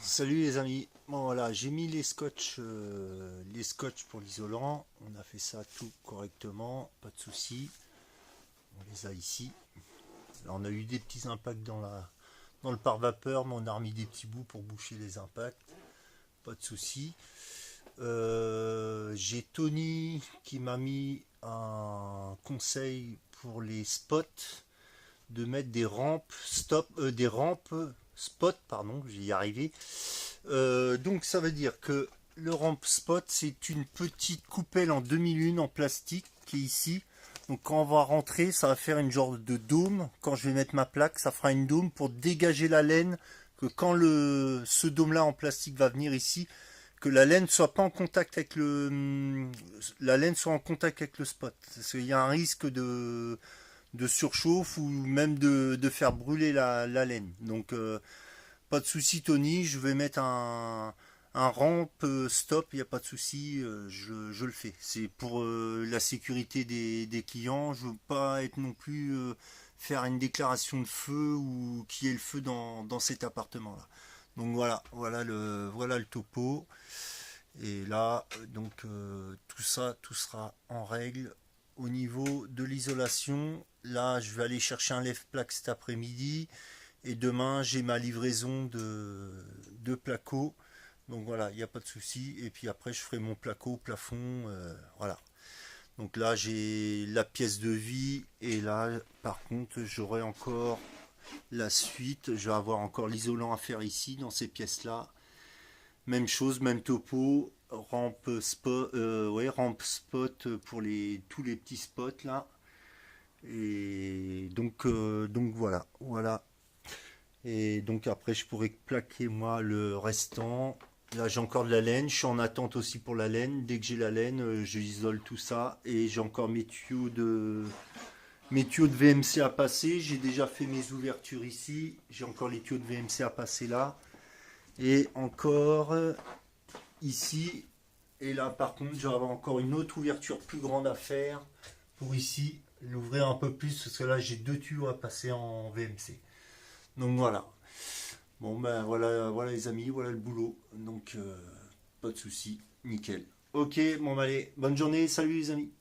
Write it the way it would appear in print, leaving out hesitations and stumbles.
Salut les amis. Bon voilà, j'ai mis les scotch pour l'isolant. On a fait ça tout correctement, pas de souci. On les a ici. Là, on a eu des petits impacts dans le pare-vapeur, mais on a remis des petits bouts pour boucher les impacts. Pas de souci. J'ai Tony qui m'a mis un conseil pour les spots de mettre des rampes spot, pardon, j'y y arrivé. Donc ça veut dire que le ramp spot, c'est une petite coupelle en 2001 en plastique qui est ici. Donc quand on va rentrer, ça va faire une genre de dôme. Quand je vais mettre ma plaque, ça fera une dôme pour dégager la laine. Que quand ce dôme-là en plastique va venir ici, que la laine soit pas en contact avec la laine soit en contact avec le spot. Parce qu'il y a un risque de surchauffe ou même de faire brûler la laine. Donc pas de souci Tony, je vais mettre un ramp stop, il n'y a pas de souci, je le fais. C'est pour la sécurité des clients, je veux pas être non plus faire une déclaration de feu ou qu'il y ait le feu dans cet appartement-là. Donc voilà le topo. Et là, donc tout sera en règle au niveau de l'isolation. Là, je vais aller chercher un lève-plaque cet après-midi. Et demain, j'ai ma livraison de placo. Donc voilà, il n'y a pas de souci. Et puis après, je ferai mon placo plafond. Voilà. Donc là, j'ai la pièce de vie. Et là, par contre, j'aurai encore la suite. Je vais avoir encore l'isolant à faire ici, dans ces pièces-là. Même chose, même topo. Rampe spot pour tous les petits spots là. Et donc voilà. Et donc après, je pourrais plaquer moi le restant. Là, j'ai encore de la laine. Je suis en attente aussi pour la laine. Dès que j'ai la laine, je isole tout ça. Et j'ai encore mes tuyaux de VMC à passer. J'ai déjà fait mes ouvertures ici. J'ai encore les tuyaux de VMC à passer là. Et encore ici. Et là, par contre, je vais avoir encore une autre ouverture plus grande à faire pour ici. L'ouvrir un peu plus parce que là, j'ai deux tuyaux à passer en VMC. Donc voilà. Bon ben voilà les amis, voilà le boulot. Donc pas de souci, nickel. Ok, bon ben, allez, bonne journée, salut les amis.